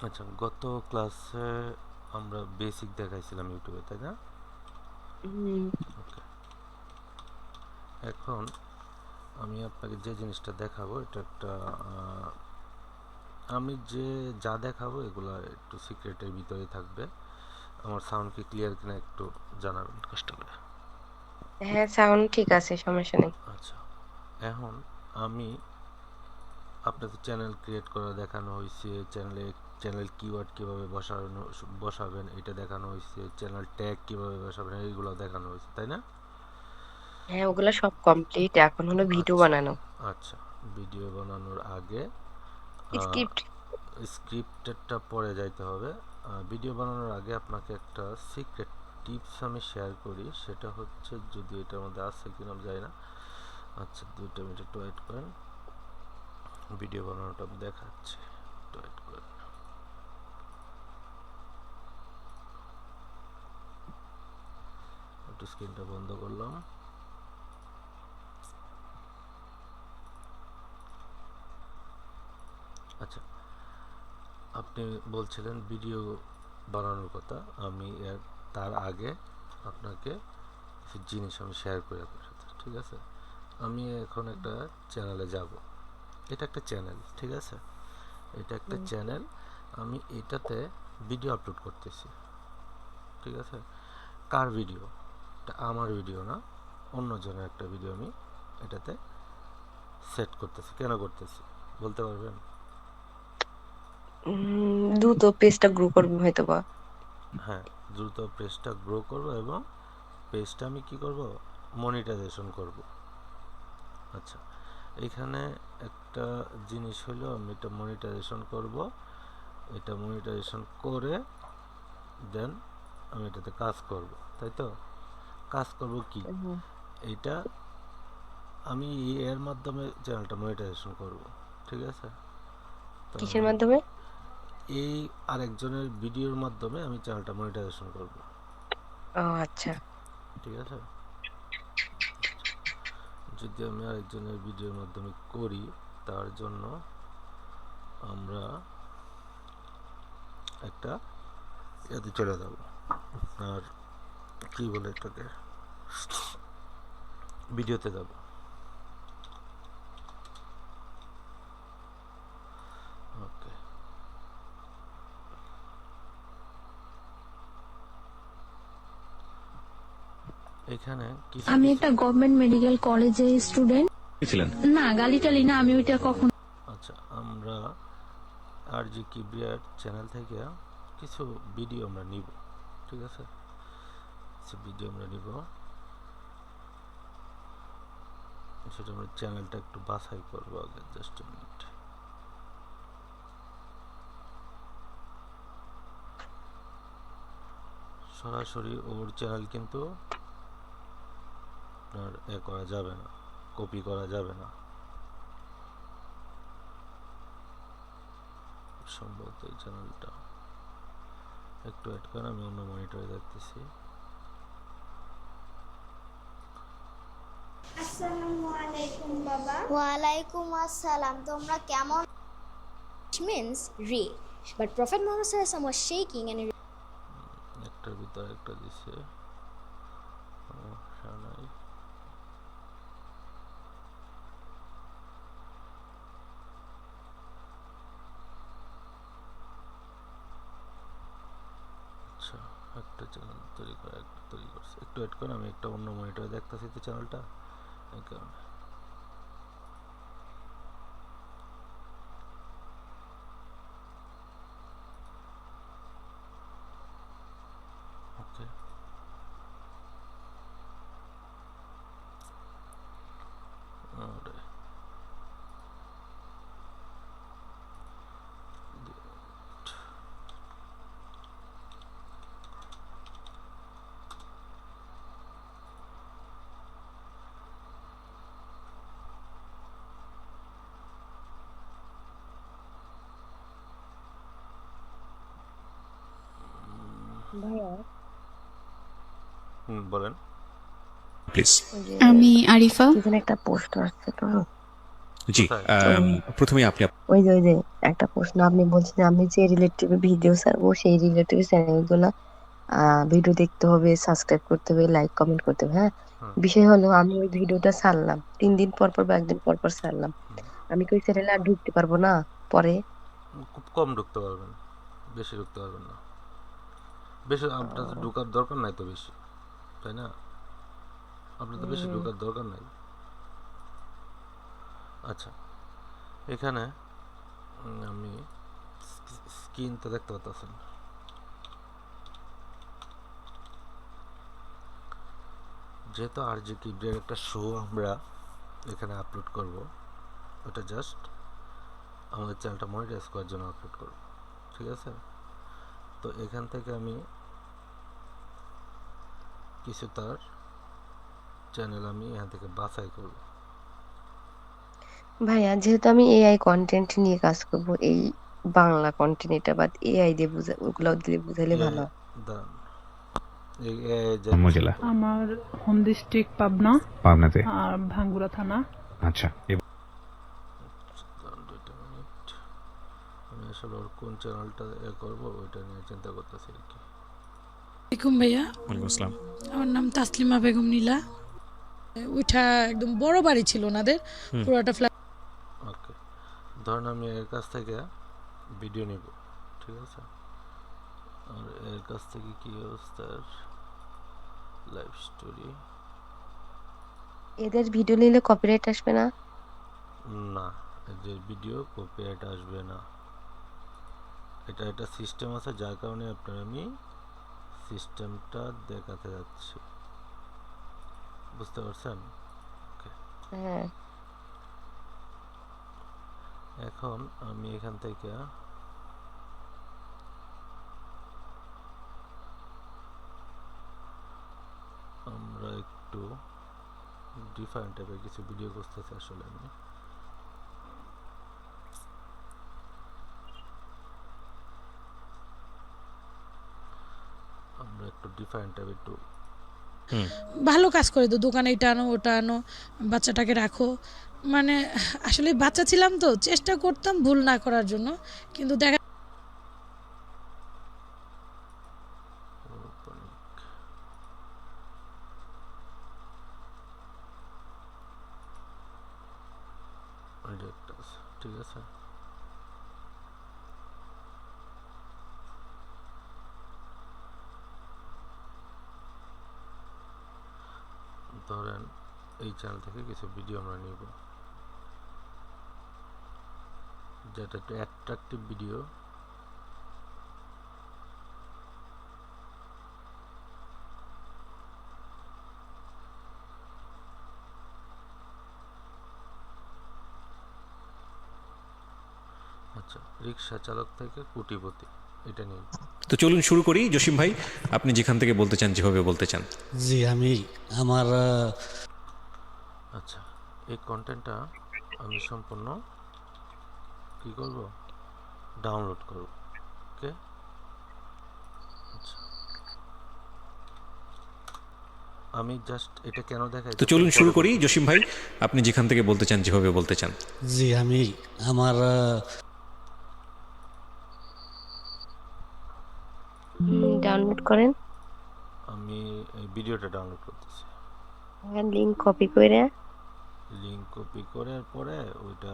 আচ্ছা, গত ক্লাসে আমরা বেসিক দেখাইছিলাম ইউটিউবে, তাই না? হুম। ওকে। এখন আমি আপনাকে যে জিনিসটা দেখাবো এটা একটা আমি যা দেখাবো এগুলো একটু সিক্রেটের ভিতরেই থাকবে। আমার সাউন্ড কি ক্লিয়ার কিনা একটু জানাবেন কষ্ট করে। হ্যাঁ, সাউন্ড ঠিক আছে, সমস্যা নেই। আচ্ছা, এখন আমি আপনাদের চ্যানেল ক্রিয়েট করা দেখানো হয়েছে, চ্যানেল কিওয়ার্ড কিভাবে বসাবেন এটা দেখানো হয়েছে, চ্যানেল ট্যাগ কিভাবে বসাবেন এইগুলো দেখানো হয়েছে, তাই না? হ্যাঁ, ওগুলা সব কমপ্লিট, এখন হলো ভিডিও আচ্ছা, বানানো। আচ্ছা, ভিডিও বানানোর আগে স্ক্রিপ্ট। স্ক্রিপ্টেডটা পরে যাইতে হবে। ভিডিও বানানোর আগে আপনাকে একটা সিক্রেট টিপস আমি শেয়ার করি, সেটা হচ্ছে, যদি এটার মধ্যে আছে কিনা আমি জানি না। আচ্ছা, 2 মিনিট একটু ওয়েট করেন, ভিডিও বানানোটা আমি দেখাচ্ছি, একটু ওয়েট করেন। একটু স্ক্রিনটা বন্ধ করলাম। আচ্ছা, আপনি বলছিলেন ভিডিও বানানোর কথা, আমি তার আগে আপনাকে কিছু জিনিস আমি শেয়ার করি আপনার সাথে, ঠিক আছে? আমি এখন একটা চ্যানেলে যাব। এটা একটা চ্যানেল, ঠিক আছে? এটা একটা হুম। চ্যানেল। আমি এটাতে ভিডিও আপলোড করতেছি, ঠিক আছে? কার ভিডিও? এটা আমার ভিডিও না, অন্যজনের একটা ভিডিও আমি এটাতে সেট করতেছি। কেন করতেছি বলতে পারবেন? দ্রুত পেজটা গ্রো করবে হয়তো বা। হ্যাঁ, দ্রুত পেজটা গ্রো করব এবং পেজটা আমি কি করব, মনিটাইজেশন করব। আচ্ছা, এখানে একটা জিনিস হলো, আমি এটা মনিটাইজেশন করব। এটা মনিটাইজেশন করে দেন আমি এটাতে কাজ করব, তাই তো? কাজ করব কি, হুম। এইটা আমি এর মাধ্যমে চ্যানেলটা মনিটাইজেশন করব, ঠিক আছে? তো কিসের আমি মাধ্যমে? এই আরেকজনের ভিডিওর মাধ্যমে আমি চ্যানেলটা মনিটাইজেশন করব, ও আচ্ছা। ঠিক আছে? যদি আমি আরেকজনের ভিডিওর মাধ্যমে করি, তার জন্য আমরা একটা ইয়াতে চলে যাব, আপনার কি বলে এটাকে, ভিডিওতে যাব। ওকে, এখানে কিছু আমি কিছু একটা গভর্নমেন্ট মেডিকেল কলেজের স্টুডেন্ট। ছিলেন না, গালিটালি না, আমি ওইটা কখনো। আচ্ছা, আমরা আর জি কিবরিয়ার চ্যানেল থেকে কিছু ভিডিও আমরা নিব, ঠিক আছে? কিছু ভিডিও আমরা নিব, সেটা আমরা চ্যানেলটা একটু বাছাই করবো আগে, জাস্ট মিনিট। সরাসরি ওর চ্যানেল কিন্তু আপনার করা যাবে না, কপি করা যাবে না সম্ভবত। এই চ্যানেলটা একটু অ্যাড করেন, আমি অন্য মনিটরে দেখতেছি। আসসালামু আলাইকুম বাবা। ওয়ালাইকুম আসসালাম। তোমরা কেমন? Means ray, but Prophet Muhammad SAW was shaking and একটার ভিতরে একটা দিছে, সমস্যা নাই। আচ্ছা, একটা চ্যানেল তৈরি করছে, একটু অ্যাড করেন, আমি একটা অন্য মনিটরে দেখতেছি তো চ্যানেলটা, এই কারণে। ওকে, আরে ভাইয়া, বলেন। প্লিজ। ওই যে আমি আরিফা। কি যেন একটা পোস্ট আসছে তো, জি কোথায়? প্রথমে আপনি ওই যে একটা প্রশ্ন আপনি বলছেন আমি যে রিলেটিভ ভিডিও ছাড়বো সেই রিলেটিভ চ্যানেলগুলো ভিডিও দেখতে হবে, সাবস্ক্রাইব করতে হবে, লাইক কমেন্ট করতে হবে। হ্যাঁ, হুম বিষয় হলো আমি ওই ভিডিওটা ছাড়লাম 3 দিন পর পর বা একদিন পর পর ছাড়লাম, হুম। আমি কি ওই চ্যানেলে আর ঢুকতে পারবো না পরে? খুব কম ঢুকতে পারবেন, বেশি ঢুকতে পারবেন না। বেশি আপনার তো ঢোকার দরকার নাই তো বেশি, তাই না? আপনার তো বেশি হুম, ঢোকার দরকার নাই। আচ্ছা, এখানে আমি স্ক্রিনটা দেখতে পাচ্ছেন। যেহেতু আর জি কিবরের একটা শো আমরা এখানে আপলোড করব, ওটা জাস্ট আমাদের চ্যানেলটা মনিটাইজ করার জন্য আপলোড করব, ঠিক আছে? তো এখান থেকে আমি কিছু তার চ্যানেল আমি এখান থেকে বাছাই করব। ভাইয়া যেহেতু আমি এআই কন্টেন্ট নিয়ে কাজ করব, এই বাংলা কন্টেন্ট এটা বাদ এআই দিয়ে বুঝা ওগুলো দিয়ে বুঝাইলে এ ভালো হয়। দাঁড়ান, যাইতেছি জেলা একটু। আমার হোম ডিস্ট্রিক্ট পাবনা পাবনাতে। আর ভাঙ্গুড়া থানা। আচ্ছা দাঁড়ান 2টা মিনিট, আমি আসলে ওর কোন চ্যানেলটা করবো ওইটা নিয়ে চিন্তা করতেছি আর কি। আসসালামাইকুম ভাইয়া, ওয়ালাইকুম আসসালাম। আমার নাম তাসলিমা বেগম নীলা। ওইটা একদম বড় বাড়ি ছিল ওনাদের, পুরোটা ফ্ল্যাট। ওকে, ধরুন আমি এর কাছ থেকে ভিডিও নিব, ঠিক আছে? আর এর কাছ থেকে কি অবস্থার লাইভ স্টোরি, এদের ভিডিও নিলে কপিরাইট আসবে না? না এদের ভিডিও কপিরাইট আসবে না। এটা একটা সিস্টেম আছে যার কারণে আপনার আমি সিস্টেমটা দেখাতে যাচ্ছি, বুঝতে পারছেন? ওকে, হ্যাঁ, এখন আমি এখান থেকে আমরা একটু ডিফারেন্ট টাইপের কিছু ভিডিও করতেছি আসলে আমি। আমরা একটু ডিফারেন্ট টাইপের একটু ভালো কাজ করে তো, দোকানে এটা আনো ওটা আনো, বাচ্চাটাকে রাখো। মানে আসলে বাচ্চা ছিলাম তো চেষ্টা করতাম ভুল না করার জন্য, কিন্তু দেখা এটা একটা আছে, ঠিক আছে? ধরেন এই চ্যানেল থেকে কিছু ভিডিও আমরা নিব যেটা একটু অ্যাট্রাকটিভ ভিডিও, আচ্ছা রিক্সা চালক থেকে কোটিপতি, এটা নিয়ে। তো চলুন শুরু করি জসিম ভাই, আপনি যেখান থেকে বলতে চান যেভাবে বলতে চান। জি আমি আমার আচ্ছা, এই কন্টেন্টটা আমি সম্পূর্ণ কি করব, ডাউনলোড করব। ওকে, আচ্ছা আমি জাস্ট এটা কেন দেখাই, তো চলুন শুরু করি জসিম ভাই, আপনি যেখান থেকে বলতে চান যেভাবে বলতে চান। জি আমি আমার ডাউনলোড করেন, আমি এই ভিডিওটা ডাউনলোড করতেছি। লিংক কপি করে লিঙ্ক কপি করার পরে ওইটা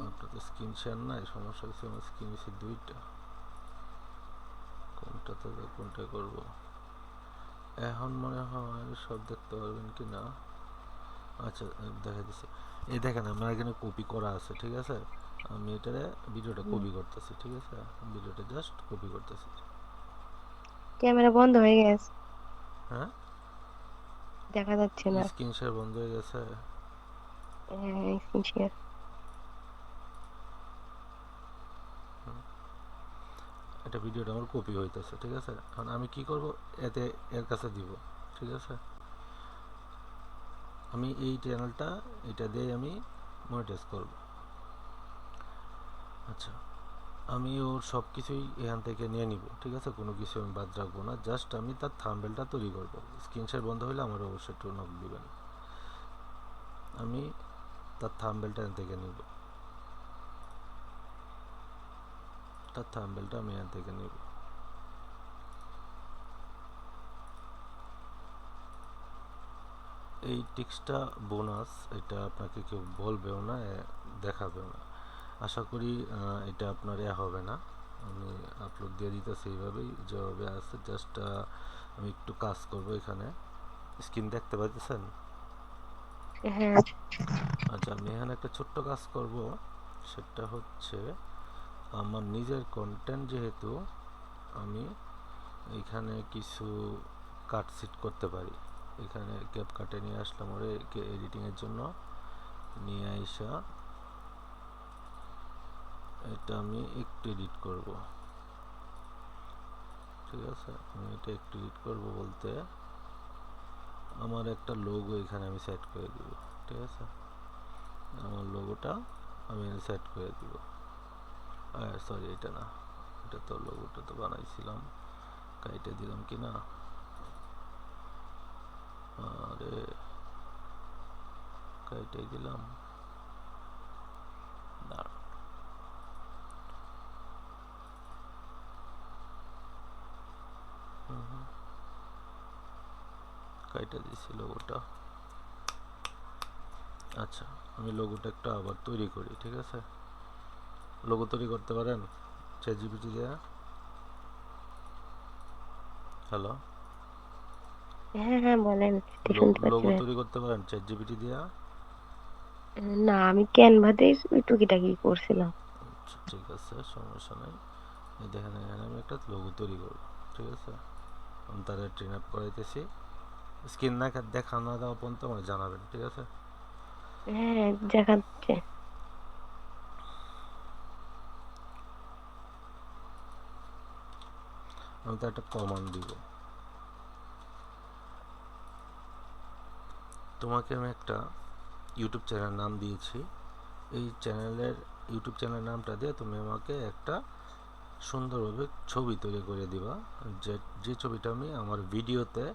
আপনার তো স্ক্রিন শেয়ার নাই, সমস্যা হচ্ছে আমার স্ক্রিন হচ্ছে দুইটা, কোনটা করব এখন মনে হয় সব দেখতে পারবেন কি না। আচ্ছা দেখা দিচ্ছে, এই দেখেন আমার এখানে কপি করা আছে, ঠিক আছে? আমি এটারে ভিডিওটা কপি করতেছি, ঠিক আছে? ভিডিওটা জাস্ট কপি করতেছি। ক্যামেরা বন্ধ হয়ে গেছে, হ্যাঁ, দেখা যাচ্ছে না। স্ক্রিন শেয়ার বন্ধ হয়ে গেছে। হ্যাঁ, স্ক্রিন শেয়ার। এটা ভিডিওটা আমার কপি হইতেছে, ঠিক আছে? এখন আমি কি করব, এতে এর কাছে দিব, ঠিক আছে? আমি এই চ্যানেলটা এটা দিয়ে আমি মনিটাইজ করব। আচ্ছা, আমি ওর সব কিছুই এখান থেকে নিয়ে নিব, ঠিক আছে? কোনো কিছু আমি বাদ রাখবো না, জাস্ট আমি তার থাম্বনেলটা তৈরি করব। স্ক্রিন শেয়ার বন্ধ হলে আমার অবশ্যই একটু নক দিবেন। আমি তার থাম্বনেলটা এখান থেকে নিব, তার থাম্বনেলটা আমি এখান থেকে নিব। এই টিক্সটা বোনাস, এটা আপনাকে কেউ বলবেও না, দেখাবেও না। আশা করি এটা আপনার হবে না। আমি আপলোড দিয়ে দিতেছি এইভাবেই যেভাবে আছে। জাস্ট আমি একটু কাজ করব। এখানে স্ক্রিন দেখতে পাচ্ছেন? হ্যাঁ আচ্ছা, আমি এখানে একটা ছোট্ট কাজ করব, সেটা হচ্ছে আমার নিজের কন্টেন্ট, যেহেতু আমি এখানে কিছু কাটসিট করতে পারি। এখানে ক্যাপকাটে নিয়ে আসলাম ওরে এডিটিংয়ের জন্য, নিয়ে আইসা এটা আমি একটু এডিট করব। ঠিক আছে, আমি এটা একটু এডিট করব বলতে আমার একটা লোগো এখানে আমি সেট করে দিব। ঠিক আছে, আমার লোগোটা আমি সেট করে দিব। সরি, এটা না, এটা তো লোগোটা তো বানাইছিলাম, কাইটে দিলাম কি না? আরে কাইটে দিলাম, দাঁড়া। কাইটে দিছি লোগোটা। আচ্ছা, আমি লোগোটা একটা আবার তৈরি করি। ঠিক আছে, লোগো তৈরি করতে পারেন চ্যাটজিপিটি দিয়ে? হ্যালো, হ্যাঁ হ্যাঁ বলেন, ঠিক শুনতে পাচ্ছি লোগো ভাই। তৈরি করতে পারেন চ্যাটজিপিটি দিয়ে? না, আমি ক্যানভাতে ওই টুকিটাকি করছিলাম। আচ্ছা, ঠিক আছে, সমস্যা নাই। এই দেখেন, এখানে আমি একটা লোগো তৈরি করব। ঠিক আছে, আমি তারা ট্রেন আপ করাইতেছি। স্ক্রিন না দেখা না দেওয়া পর্যন্ত আমার জানাবেন। ঠিক আছে, হ্যাঁ দেখাচ্ছে। আমি তো একটা কমান্ড দিব। তোমাকে আমি একটা ইউটিউব চ্যানেল নাম দিয়েছি। এই ইউটিউব চ্যানেলের নামটা দিয়ে তুমি আমাকে একটা সুন্দরভাবে ছবি তৈরি করে দিবা, যে ছবিটা আমি আমার ভিডিওতে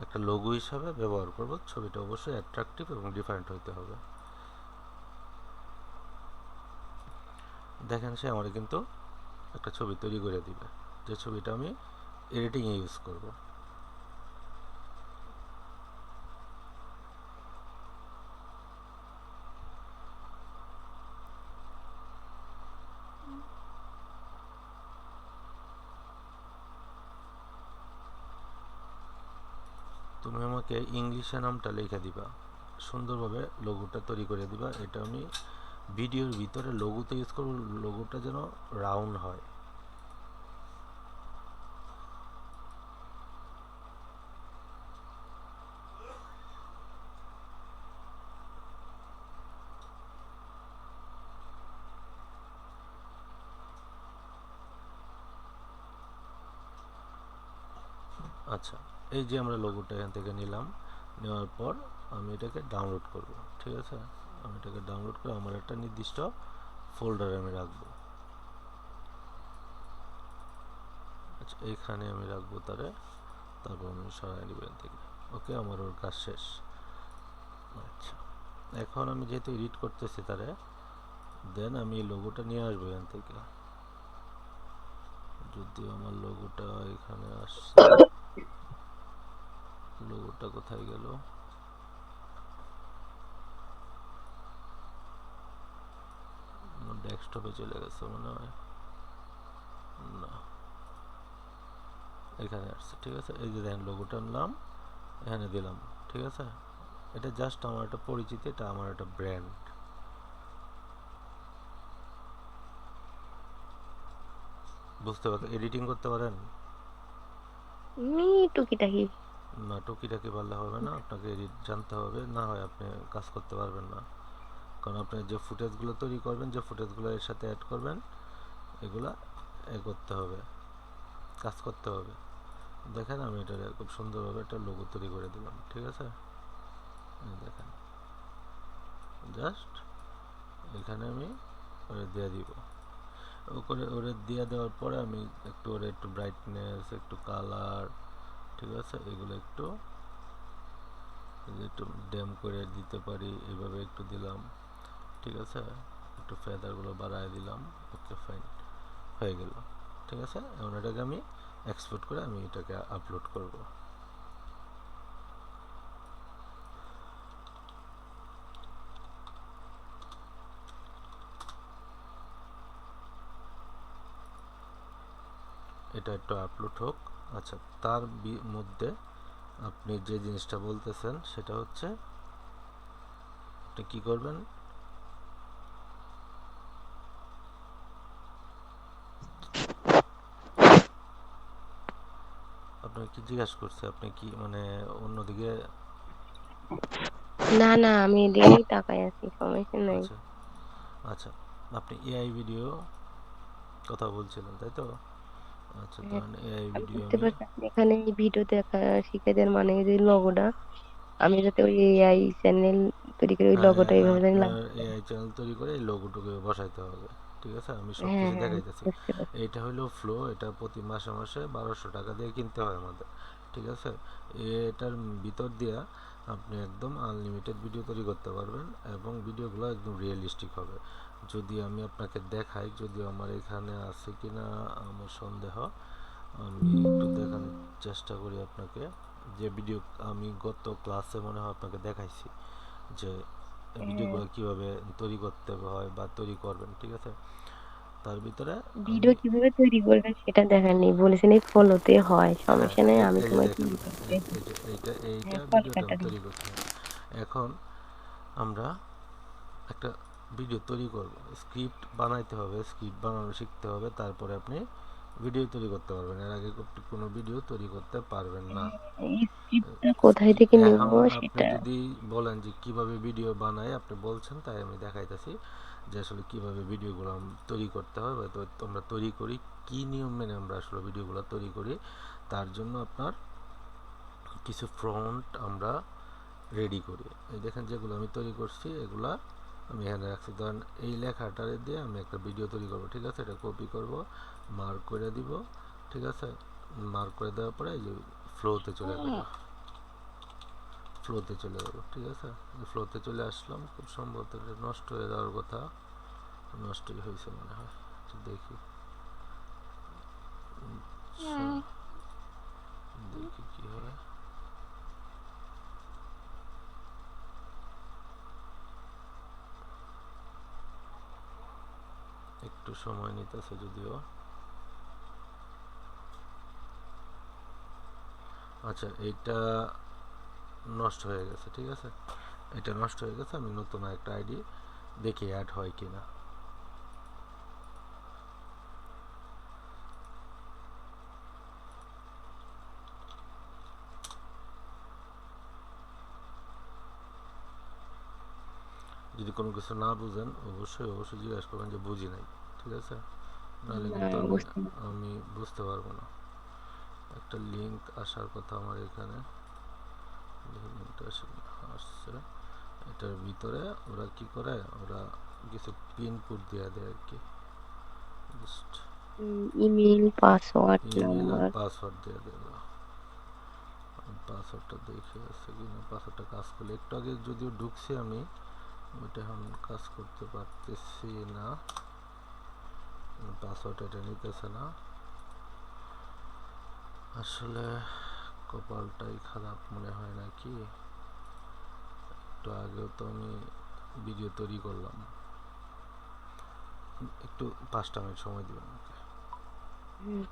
একটা লোগো হিসাবে ব্যবহার করব। ছবিটা অবশ্যই অ্যাট্রাকটিভ এবং ডিফারেন্ট হইতে হবে। দেখেন, সে আমার কিন্তু একটা ছবি তৈরি করে দিবে, যে ছবিটা আমি এডিটিংয়ে ইউজ করব। তুমি আমাকে ইংলিশে নামটা লিখে দিবা, সুন্দরভাবে লোগোটা তৈরি করে দিবা। এটা আমি ভিডিওর ভিতরে লোগোতে ইউজ করব, লোগোটা যেন রাউন্ড হয়। আচ্ছা, এই যে আমরা লোগোটা এখান থেকে নিলাম, নেওয়ার পর আমি এটাকে ডাউনলোড করব। ঠিক আছে, আমি এটাকে ডাউনলোড করে আমার একটা নির্দিষ্ট ফোল্ডারে আমি রাখবো। আচ্ছা, এইখানে আমি রাখবো তারপর আমি সরাই নিব এখান থেকে। ওকে, আমার ওর কাজ শেষ। আচ্ছা, এখন আমি যেহেতু এডিট করতেছি দেন আমি এই লোগোটা নিয়ে আসবো এখান থেকে। যদি আমার লোগোটা এখানে আসছে, লোগোটা কোথায় গেল? ডেস্কটপে চলে গেছে মনে হয়, না, এখানে আসছে। ঠিক আছে, এই যে দেখেন লোগোটা নাম এখানে দিলাম। ঠিক আছে, এটা জাস্ট আমার একটা পরিচিতি, এটা আমার একটা ব্র্যান্ড। বুঝতে পারেন? এডিটিং করতে পারেন? টুকিটাকি। না, টুকিটাকি পারলে হবে না, আপনাকে এডিট জানতে হবে, না হয় আপনি কাজ করতে পারবেন না। কারণ আপনি যে ফুটেজগুলো তৈরি করবেন, যে ফুটেজগুলো এর সাথে অ্যাড করবেন, এগুলা করতে হবে, কাজ করতে হবে। দেখেন, আমি এটা খুব সুন্দরভাবে একটা লোগো তৈরি করে দিলাম। ঠিক আছে, দেখেন, জাস্ট এখানে আমি ওরে দিয়ে দিব। ওরে দিয়ে দেওয়ার পরে আমি একটু ব্রাইটনেস, একটু কালার, ঠিক আছে, এগুলো একটু ড্যাম করে দিতে পারি, এইভাবে একটু দিলাম। ঠিক আছে, একটু ফেদারগুলো বাড়ায় দিলাম। ওকে ফাইন, হয়ে গেল। ঠিক আছে, এখন এটাকে আমি এক্সপোর্ট করে আমি এটাকে আপলোড করব। এটা একটু আপলোড হোক। আচ্ছা, তার মধ্যে আপনি যে জিনিসটা বলতেছেন সেটা হচ্ছে আপনি কি করবেন, আপনাকে কি জিজ্ঞাসা করছে, আপনি কি মানে অন্যদিকে? না না, আমি এদিকেই তাকাই আছি, সমস্যা নাই। আচ্ছা আচ্ছা, আপনি এআই ভিডিও কথা বলছিলেন তাই তো? আচ্ছা, হ্যাঁ, ধরেন এআই আমি ভিডিও বুঝতে আমি, পারছি আপনি এখানে এই ভিডিও দেখা শিখে দেন, মানে এই যে লোগোটা আমি যাতে ওই এআই চ্যানেল তৈরি করে ওই হ্যাঁ লোগোটা এইভাবে জানি আপনার লাগাতে পারি। এআই চ্যানেল তৈরি করে এই লোগোটুকু বসাইতে হবে। ঠিক আছে, আমি সব হ্যাঁ কিছু হ্যাঁ, দেখাইতেছি। বুঝতে পারছি। এইটা হলো ফ্লো, এটা প্রতি মাসে মাসে 1200 টাকা দিয়ে কিনতে হয় আমাদের। ঠিক আছে, এটার ভিতর দিয়া আপনি একদম আনলিমিটেড ভিডিও তৈরি করতে পারবেন এবং ভিডিওগুলো একদম রিয়েলিস্টিক হবে। যদি আমি আপনাকে দেখাই, যদিও আমার এখানে আছে কিনা আমার সন্দেহ, আমি একটু দেখানোর চেষ্টা করি আপনাকে। যে ভিডিও আমি গত ক্লাসে মনে হয় আপনাকে দেখাইছি যে হ্যাঁ, ভিডিওগুলো কিভাবে তৈরি করতে হয় বা তৈরি করবেন। ঠিক আছে, তার ভিতরে আমি, ভিডিও কিভাবে তৈরি করবেন সেটা দেখাননি, বলেছেন এই ফলোতে হয়, হ্যাঁ সমস্যা নেই, আমি এই যে তোমার দেখেন, তৈরি করে দেবো। এইটা হ্যাঁ, ভিডিওটা ফটোটা আমি দিন। তৈরি করছি। এখন আমরা একটা ভিডিও তৈরি করব, স্ক্রিপ্ট বানাইতে হবে, স্ক্রিপ্ট বানানো শিখতে হবে, তারপরে আপনি ভিডিও তৈরি করতে পারবেন। এর আগে কোনো ভিডিও তৈরি করতে পারবেন না। এই স্ক্রিপ্টটা কোথায় থেকে নিব এখন আপনি সেটা। যদি বলেন যে কিভাবে ভিডিও বানাই, আপনি বলছেন তাই আমি দেখাইতেছি যে আসলে কিভাবে ভিডিওগুলো তৈরি করতে হয় বা আমরা তৈরি করি, কি নিয়ম মেনে আমরা আসলে ভিডিওগুলো তৈরি করি। তার জন্য আপনার কিছু ফ্রন্ট আমরা রেডি করি। এই দেখেন যেগুলো আমি তৈরি করছি এগুলা আমি এখানে রাখছি। ধরেন এই লেখাটারে দিয়ে আমি একটা ভিডিও তৈরি করব। ঠিক আছে, এটা কপি করব, মার্ক করে দিব। ঠিক আছে, মার্ক করে দেওয়ার পরে এই যে ফ্লোতে চলে গেল, ফ্লোতে চলে গেল। ঠিক আছে, ফ্লোতে চলে আসলাম। খুব সম্ভবত এটা নষ্ট হয়ে যাওয়ার কথা, নষ্টই হয়েছে মনে হয়। একটু দেখি, আচ্ছা, দেখি কি হয়। একটু সময় নিতেছে যদিও। আচ্ছা, এইটা নষ্ট হয়ে গেছে। ঠিক আছে, এটা নষ্ট হয়ে গেছে, আমি নতুন একটা আইডি দেখি অ্যাড হয় কিনা। যদি কোনো কিছু না বুঝেন অবশ্যই অবশ্যই জিজ্ঞাসা করবেন যে বুঝি নাই। ঠিক আছে, নাহলে না, কিন্তু আমি বুঝতে পারছি। আমি বুঝতে পারবো না। একটা লিঙ্ক আসার কথা আমার এখানে, লিঙ্কটা আসছে। এটার ভিতরে ওরা কি করে, ওরা কিছু পিন কোড দিয়ে দেয় আর কি, জাস্ট ইমেল, পাসওয়ার্ড, ইমেল আর নাম্বার। পাসওয়ার্ড দিয়ে দেয়। পাসওয়ার্ডটা দেখে আছে কিনা, পাসওয়ার্ডটা কাজ করলে, একটু আগে যদিও ঢুকছি আমি, ওইটা এখন কাজ করতে পারতেছি না, পাসওয়ার্ড এটা নিতেছে না। আসলে কপালটাই খারাপ মনে হয় নাকি। একটু আগেও তো আমি ভিডিও তৈরি করলাম। একটু 5টা মিনিট সময় দিবেন আমাকে। হুম।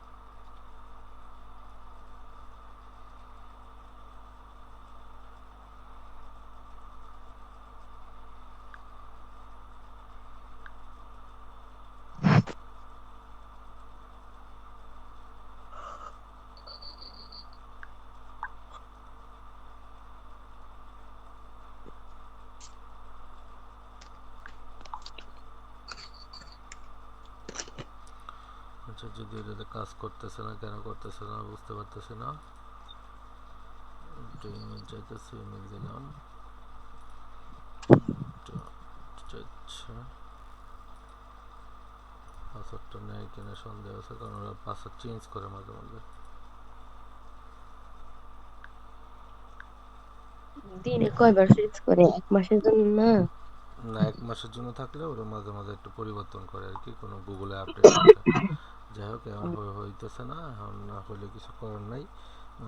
আচ্ছা, যদি এটাতে কাজ করতেছে না, কেন করতেছে না বুঝতে পারতেছি না। একটা ইমেল চাইতেছি, ইমেল দিলাম, চাইছে পাসওয়ার্ডটা নেয় কিনা সন্দেহ আছে, কারণ ওরা পাসওয়ার্ড চেঞ্জ করে মাঝে মাঝে। দিনে কয়বার চেঞ্জ করে, এক মাসের জন্য না? না 1 মাসের জন্য থাকলে ওরা মাঝে মাঝে একটু পরিবর্তন করে আর কি, কোনো গুগলে আপডেট করে। যাই হোক এখন হইতেছে না, এখন না হলে কিছু করার নাই।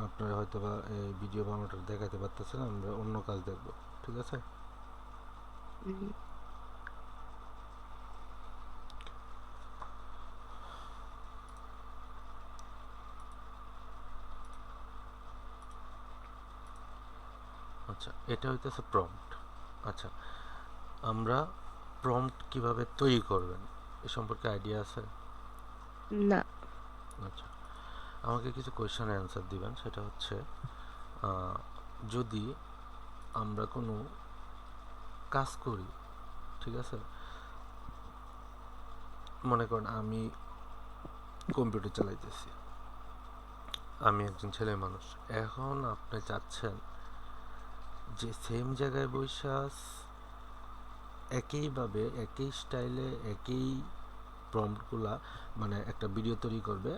আপনারা হয়তো বা এই ভিডিও বানানোটা দেখাতে পারতেছে না, আমরা অন্য কাজ দেখব, ঠিক আছে? আচ্ছা, এটা হইতেছে প্রম্পট। আচ্ছা, আমরা প্রম্পট কিভাবে তৈরি করবেন এ সম্পর্কে আইডিয়া আছে? না। আচ্ছা, আমাকে কিছু কোয়েশ্চেনের অ্যান্সার দিবেন। সেটা হচ্ছে যদি আমরা কোনো কাজ করি, ঠিক আছে, মনে করেন আমি কম্পিউটার চালাইতেছি, আমি একজন ছেলে মানুষ। এখন আপনি চাচ্ছেন যে সেম জায়গায় বসে একইভাবে একই স্টাইলে একই প্রম্পটগুলা মানে একটা ভিডিও তৈরি করবে,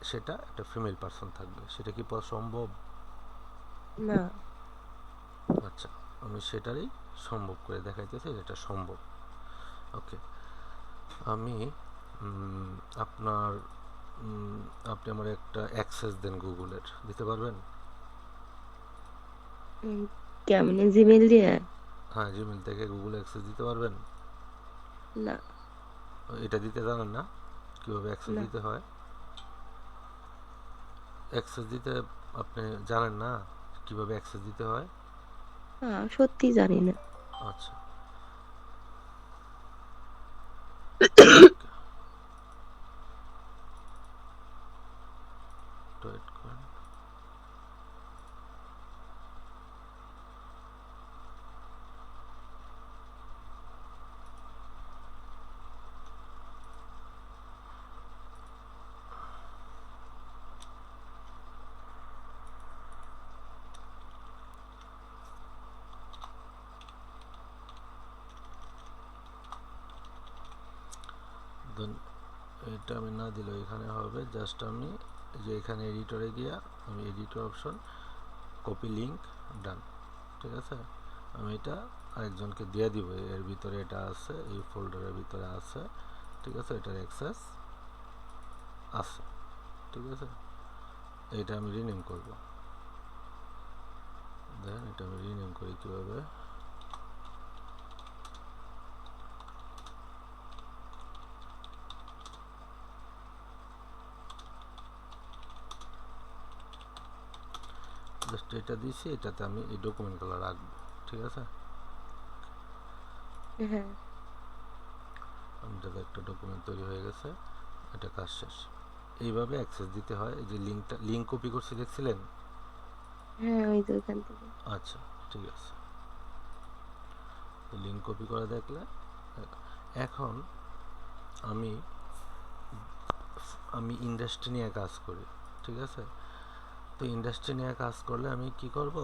সেটা একটা ফিমেল পারসন থাকবে, সেটা কি সম্ভব? না। আচ্ছা, আমি সেটারই সম্ভব করে দেখাইতেছি, এটা সম্ভব। ওকে, আমি আপনার আপনি আমার একটা অ্যাক্সেস দেন গুগলের, দিতে পারবেন? কেমনে জিমেল দিয়ে? হ্যাঁ, জিমেল থেকে গুগল অ্যাক্সেস দিতে পারবেন? না। এটা দিতে জানেন না কিভাবে অ্যাক্সেস না। দিতে হয়? অ্যাক্সেস দিতে আপনি জানেন না কিভাবে অ্যাক্সেস দিতে হয়? সত্যি জানি না। আচ্ছা, ওয়েট করেন। দেন এটা আমি না দিলেও এখানে হবে, জাস্ট আমি যে এখানে এডিটরে গিয়া আমি এডিটর অপশন, কপি লিঙ্ক, ডান, ঠিক আছে? আমি এটা আরেকজনকে দিয়ে দিব, এর ভিতরে এটা আছে, এই ফোল্ডারের ভিতরে আছে, ঠিক আছে? এটার অ্যাক্সেস আছে, ঠিক আছে? এটা আমি রিনেম করব। দেন এটা আমি রিনেম করি কিভাবে, জাস্ট এটা দিছি, এটাতে আমি এই ডকুমেন্টগুলো রাখবো, ঠিক আছে? হ্যাঁ। আমাদের একটা ডকুমেন্ট তৈরি হয়ে গেছে, এটা কাজ শেষ। এইভাবে অ্যাক্সেস দিতে হয়। এই যে লিঙ্ক কপি করছি দেখছিলেন? হ্যাঁ, ওই তো ওখান থেকে। আচ্ছা, ঠিক আছে, লিঙ্ক কপি করে দেখলে। এখন আমি আমি ইন্ডাস্ট্রি নিয়ে কাজ করি, ঠিক আছে? তো ইন্ডাস্ট্রি নিয়ে কাজ করলে আমি কি করব,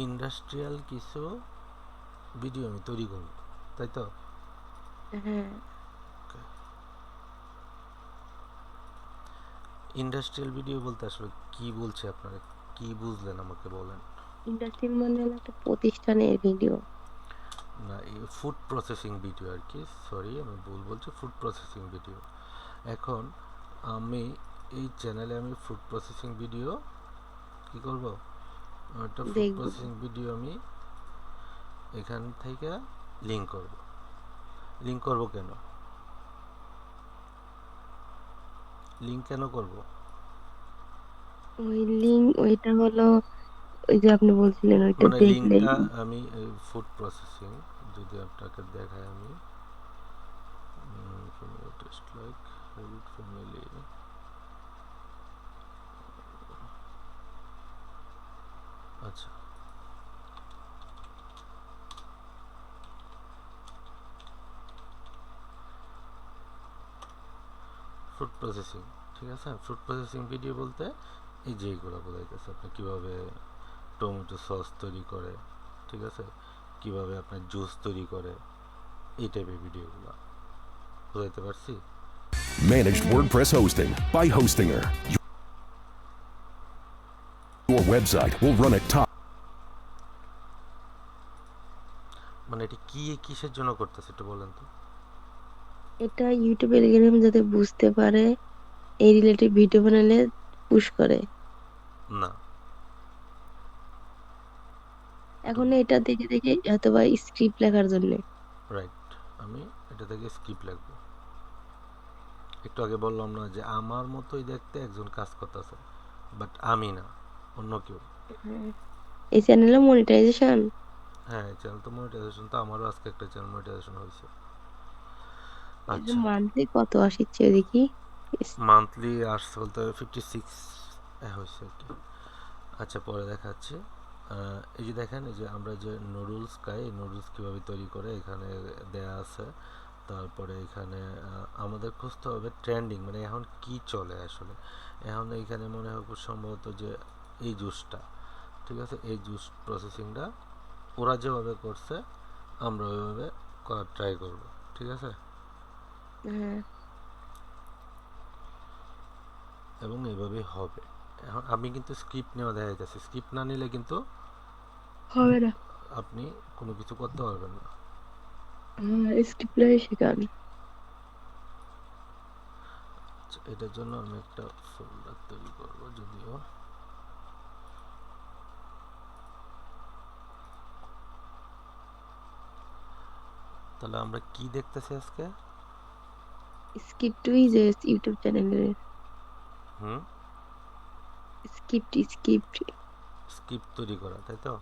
ইন্ডাস্ট্রিয়াল কিছু ভিডিও আমি তৈরি করব, তাই তো? হ্যাঁ। ইন্ডাস্ট্রিয়াল ভিডিও বলতে আসলে কি বলছে, আপনারা কি বুঝলেন আমাকে বলেন? ইন্ডাস্ট্রি মানে হলো একটা প্রতিষ্ঠানের ভিডিও। না, এই ফুড প্রসেসিং ভিডিও আর কি, সরি আমি ভুল বলছি, ফুড প্রসেসিং ভিডিও। এখন আমি এই চ্যানেলে আমি ফুড প্রসেসিং ভিডিও কি করব, একটা ফুড দেখব। প্রসেসিং ভিডিও আমি এখান থেকে লিঙ্ক করব। লিঙ্ক করব কেন, লিঙ্ক কেন করব? ওই লিঙ্ক ওইটা হলো ওই যে আপনি বলছিলেন ওইটা মানে দেখলে লিঙ্কটা আমি ফুড প্রসেসিং যদি আপনাকে দেখাই, আমি টেস্ট লাইক হেলথ ফ্যামিলি, আচ্ছা, ফুড প্রসেসিং, ঠিক আছে? ফুড প্রসেসিং ভিডিও বলতে এই যে এইগুলো বোঝাইতেছে, আপনি কীভাবে টমেটো সস তৈরি করে, ঠিক আছে, কীভাবে আপনার জুস তৈরি করে, এই টাইপের ভিডিওগুলো বোঝাইতে পারছি? Managed WordPress hosting by Hostinger. Your website will run at top. মানে এটি কি কিসের জন্য করতেছে একটু বলেন তো। এটা ইউটিউব অ্যালগরিদম যাতে বুঝতে পারে এই রিলেটেড ভিডিও বানালে পুশ করে। না, এখন এটা দেখে দেখে হয়তোবা স্ক্রিপ্ট লেখার জন্য। রাইট, আমি এটা থেকে স্কিপ লাগবো। একটু আগে বললাম না যে আমার মতোই দেখতে একজন কাজ করতেছে, বাট আমি না, অন্য কেউ। এই চ্যানেলে মনিটাইজেশন হ্যাঁ, এই চ্যানেল তো মনিটাইজেশন, তো আমারও আজকে একটা চ্যানেল মনিটাইজেশন হয়েছে। আচ্ছা, মান্থলি কত আসছে দেখি। মান্থলি আসছে বলতে 56 হয়েছে আর কি। আচ্ছা, পরে দেখাচ্ছি। এই যে দেখেন, এই যে আমরা যে নুডলস খাই, এই নুডলস কীভাবে তৈরি করে এখানে দেয়া আছে। তারপরে এখানে আমাদের খুঁজতে হবে ট্রেন্ডিং, মানে এখন কি চলে আসলে। এখন এইখানে মনে হয় খুব সম্ভবত যে এই জুসটা, ঠিক আছে, এই জুস প্রসেসিংটা ওরা যেভাবে করছে আমরা ওইভাবে করার ট্রাই করব, ঠিক আছে। হ্যাঁ, এবং এইভাবেই হবে। এখন আমি কিন্তু স্ক্রিপ্ট নেওয়া দেখা যাচ্ছে, স্ক্রিপ্ট না নিলে কিন্তু হবে না। আপনি কোনো কিছু করতে পারবেন না। স্ক্রিপ্ট লেখা শেখান। আচ্ছা, এটার জন্য আমি একটা ফোল্ডার তৈরি করব, যদিও তাহলে আমরা কি দেখতেছি আজকে। স্ক্রিপ্ট ওই যে ইউটিউব চ্যানেলের হুম, স্ক্রিপ্ট। স্ক্রিপ্ট তৈরি করা, তাই তো।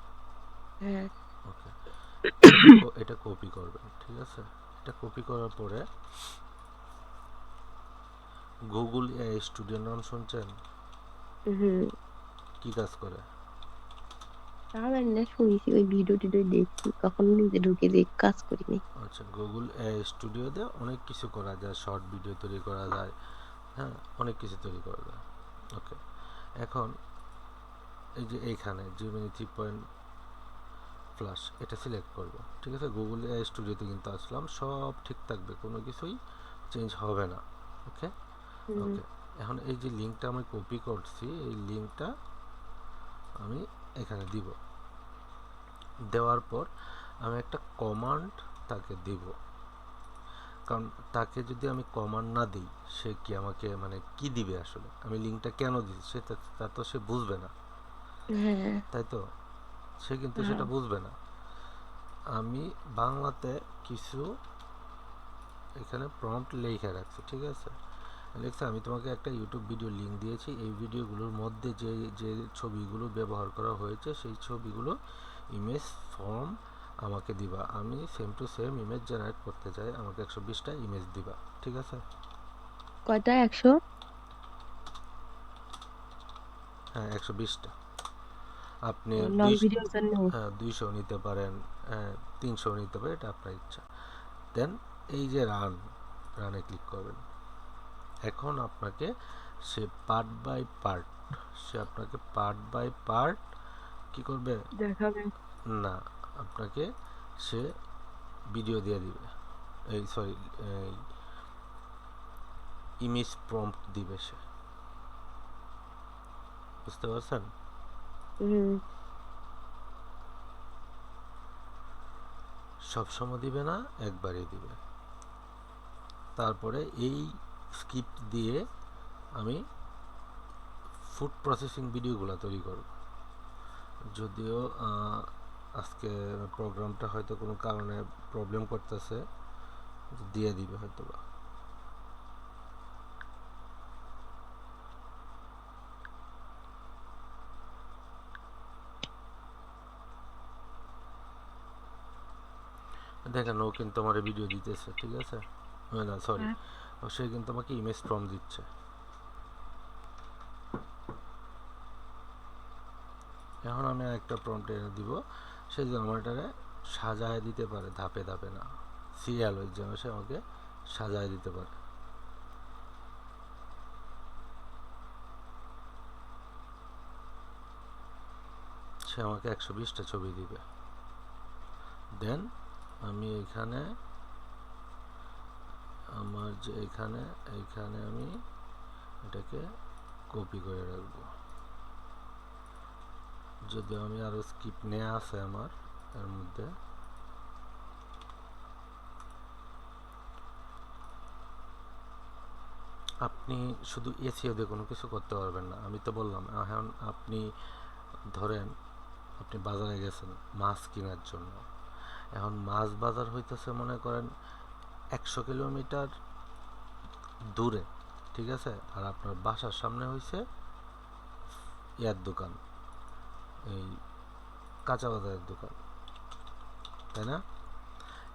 হ্যাঁ, ওকে, এটা কপি করবেন, ঠিক আছে। এটা কপি করার পরে গুগল এআই স্টুডিওর নাম শুনছেন? হুম, কি কাজ করে? আমি না শুনেছি, ওই ভিডিও টিডিও দেখছি, কখনো নিজে ঢুকে দেখ কাজ করিনি। আচ্ছা, গুগল এআই স্টুডিওতে অনেক কিছু করা যায়, শর্ট ভিডিও তৈরি করা যায়, হ্যাঁ, অনেক কিছু তৈরি করা যায়। ওকে, এখন এই যে এইখানে জিমিনি 3 ফ্ল্যাশ এটা সিলেক্ট করব, ঠিক আছে। গুগল এআই স্টুডিওতে কিন্তু আসলাম, সব ঠিক থাকবে, কোনো কিছুই চেঞ্জ হবে না। ওকে, ওকে, এখন এই যে লিঙ্কটা আমি কপি করছি, এই লিঙ্কটা আমি এখানে দিব। দেওয়ার পর আমি একটা কমান্ড তাকে দিব, কারণ তাকে যদি আমি কমান্ড না দিই সে কি আমাকে মানে কি দিবে আসলে, আমি লিঙ্কটা কেন দিচ্ছি সেটা তা তো সে বুঝবে না, হ্যাঁ, তাই তো। সে কিন্তু সেটা বুঝবে না। আমি বাংলাতে কিছু এখানে প্রম্পট লেখা রাখছি, ঠিক আছে। লেখা, আমি তোমাকে একটা ইউটিউব ভিডিও লিঙ্ক দিয়েছি, এই ভিডিওগুলোর মধ্যে যে যে ছবিগুলো ব্যবহার করা হয়েছে সেই ছবিগুলো ইমেজ ফর্ম আমাকে দিবা। আমি same to same image generate করতে চাই, আমাকে 120টা ইমেজ দিবা, ঠিক আছে। কয়টা 100? হ্যাঁ, 120টা। আপনি লং ভিডিওর জন্য। হ্যাঁ 200 নিতে পারেন, হ্যাঁ 300 নিতে পারেন, এটা আপনার ইচ্ছা। দেন এই যে রানে ক্লিক করবেন। এখন আপনাকে সে পার্ট বাই পার্ট, সে আপনাকে পার্ট বাই পার্ট কি করবে দেখাবে। না, আপনাকে সে ভিডিও দিয়ে দিবে, এই সরি ইমেজ প্রম্পট দিবে সে, বুঝতে পারছেন। সবসময় দিবে না, একবারই দিবে। তারপরে এই স্ক্রিপ্ট দিয়ে আমি ফুড প্রসেসিং ভিডিওগুলো তৈরি করব। যদিও আজকে প্রোগ্রামটা হয়তো কোনো কারণে প্রবলেম করতেছে, দিয়ে দিবে হয়তো বা। দেখেন, ও কিন্তু আমার ভিডিও দিতেছে, ঠিক আছে। না সরি, সে কিন্তু আমাকে ইমেজ ফর্ম দিচ্ছে। এখন আমি একটা প্রম্পট এনে দিব, সে যেন আমার এটারে সাজায় দিতে পারে, ধাপে ধাপে না, সিরিয়াল ওই যেন সে আমাকে সাজায় দিতে পারে। সে আমাকে 120টা ছবি দিবে। দেন আমি এখানে আমার যে এইখানে আমি এটাকে কপি করে রাখবো। যদিও আমি আরো স্কিপ নেওয়া আছে আমার এর মধ্যে, আপনি শুধু এসিও দিয়ে কোনো কিছু করতে পারবেন না। আমি তো বললাম, এখন আপনি ধরেন আপনি বাজারে গেছেন মাছ কেনার জন্য। এখন মাছ বাজার হইতেছে মনে করেন 100 কিলোমিটার দূরে, ঠিক আছে, আর আপনার বাসার সামনে হইছে ইয়ার দোকান, এই কাঁচা বাজারের দোকান, তাই না?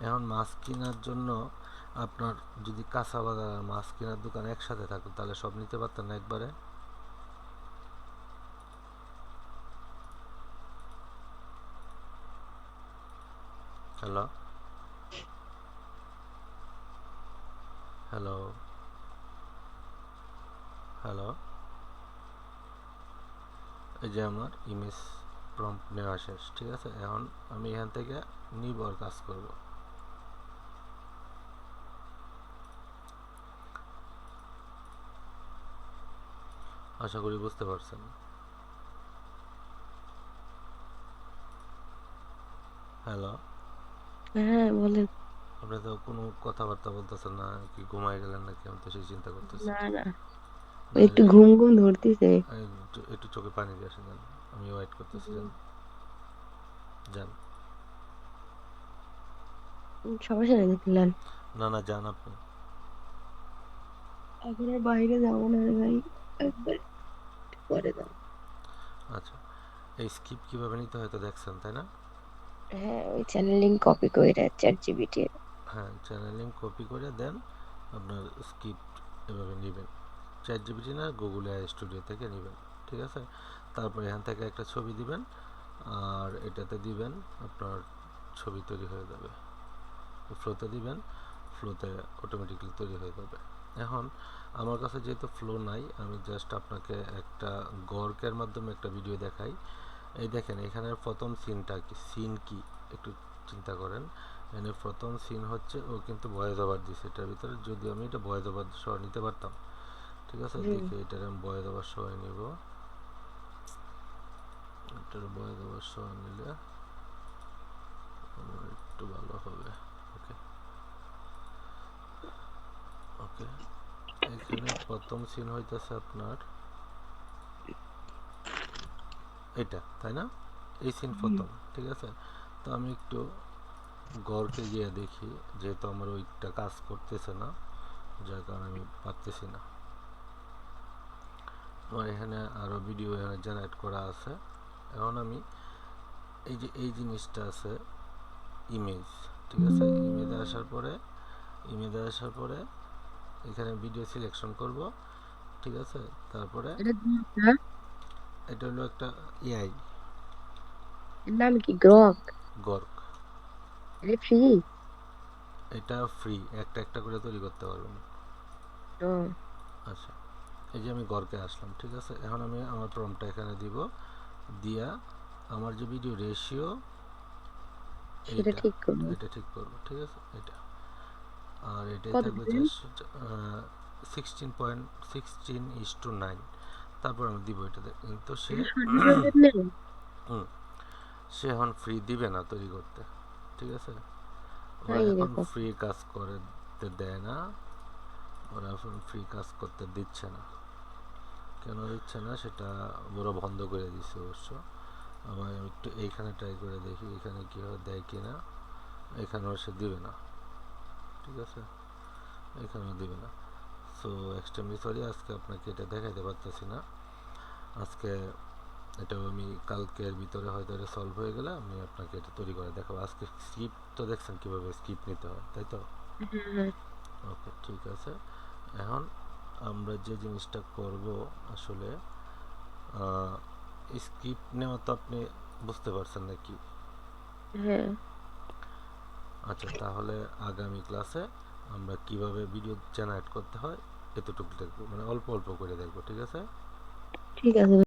এখন মাছ কেনার জন্য আপনার যদি কাঁচা বাজার আর মাছ কেনার দোকান একসাথে থাকতো তাহলে সব নিতে পারতেন না একবারে? হ্যালো হ্যালো হ্যালো, এই যে আমার ইমেজ প্রম্পট নেওয়া শেষ, ঠিক আছে। এখন আমি এখান থেকে নিব আর কাজ করব। আশা করি বুঝতে পারছেন। হ্যালো, হ্যাঁ বলেন। আপনি তো কোনো কথাবার্তা বলতেছেন না, কি ঘুমায় গেলেন নাকি? আমি তো সেই চিন্তা করতেছি। না না, না, একটু ঘুম ঘুম ধরতেছে। একটু চোখে পানি দিয়ে আসেন, আমি ওয়েট করতেছি। যান যান। সমস্যা নেই, দেখলেন। না না, যান আপনি। এখন আর বাইরে যাবো না রে ভাই, একবার পরে দাও। আচ্ছা, এই স্কিপ কিভাবে নিতে হয় তো দেখছেন, তাই না? হ্যাঁ, ওই চ্যানেল লিঙ্ক কপি করে চ্যাট জিপিটি। হ্যাঁ, চ্যানেল লিঙ্ক কপি করে দেন, আপনার স্ক্রিপ্ট এভাবে নেবেন। চ্যাট জিপিটি না, গুগল এআই স্টুডিও থেকে নেবেন, ঠিক আছে। তারপর এখান থেকে একটা ছবি দিবেন, আর এটাতে দিবেন, আপনার ছবি তৈরি হয়ে যাবে। ফ্লোতে দিবেন, ফ্লোতে অটোমেটিক্যালি তৈরি হয়ে যাবে। এখন আমার কাছে যেহেতু ফ্লো নাই, আমি জাস্ট আপনাকে একটা গর্কের মাধ্যমে একটা ভিডিও দেখাই। এই দেখেন, এখানের প্রথম সিনটা কি, সিন কি একটু চিন্তা করেন। এখানে প্রথম সিন হচ্ছে, ও কিন্তু ভয়েস ওভার দিচ্ছে এটার ভিতরে, যদি আমি এটা ভয়েস ওভার সহ নিতে পারতাম, ঠিক আছে। দেখি এটার আমি ভয়েস ওভার সহ নিব, এটার ভয়েস ওভার সহ নিলে আমার একটু ভালো হবে। ওকে ওকে, এখানে প্রথম সিন হইতেছে আপনার এটা, তাই না? এই সিন প্রথম, ঠিক আছে। তো আমি একটু গড়কে গিয়ে দেখি, যেহেতু আমার ওইটা কাজ করতেছে না, যার কারণে আমি পারতেছি না। আমার এখানে আরও ভিডিও এখানে জেনারেট করা আছে। এখন আমি এই যে এই জিনিসটা আছে ইমেজ, ঠিক আছে। ইমেজে আসার পরে এখানে ভিডিও সিলেকশন করব, ঠিক আছে। তারপরে এটা হলো একটা এআই, এর নাম কি? গ্রক? গর্ক। এটা ফ্রি? এটা ফ্রি, একটা একটা করে তৈরি করতে পারবেন। ও আচ্ছা, এই যে আমি গর্কে আসলাম, ঠিক আছে। এখন আমি আমার প্রম্পটটা এখানে দিব, দিয়া আমার যে ভিডিও রেশিও সেটা ঠিক করবো। এটা ঠিক করব, ঠিক আছে। এটা আর এটাই কত থাকবে দিন? 16:9। তারপর আমি দিব এটাতে, কিন্তু সে এটা সত্যি নেই? হুম, সে এখন ফ্রি দিবে না তৈরি করতে, ঠিক আছে। ওরা তাই এখন দেখো। ফ্রি কাজ করতে দেয় না, ওরা এখন ফ্রি কাজ করতে দিচ্ছে না। কেন দিচ্ছে না সেটা ওরা বন্ধ করে দিচ্ছে অবশ্য। আমার একটু এইখানে ট্রাই করে দেখি, এখানে কি হয়, দেয় কি না। এখানেও সে দিবে না, ঠিক আছে, এখানেও দিবে না। সো এক্সট্রিমলি সরি, আজকে আপনাকে এটা দেখাইতে পারতেছি না। আজকে এটাও আমি কালকের ভিতরে হয়তো এটা সলভ হয়ে গেলে আমি আপনাকে এটা তৈরি করে দেখাবো। আজকে স্ক্রিপ্ট তো দেখছেন কীভাবে স্ক্রিপ্ট নিতে হয়, তাই তো? ওকে, ঠিক আছে। এখন আমরা যে জিনিসটা করব আসলে, স্ক্রিপ্ট নেওয়া তো আপনি বুঝতে পারছেন নাকি? হ্যাঁ। আচ্ছা, তাহলে আগামী ক্লাসে আমরা কিভাবে ভিডিও জেনারেট করতে হয় এতটুকু দেখবো, মানে অল্প অল্প করে দেখবো, ঠিক আছে। ঠিক আছে।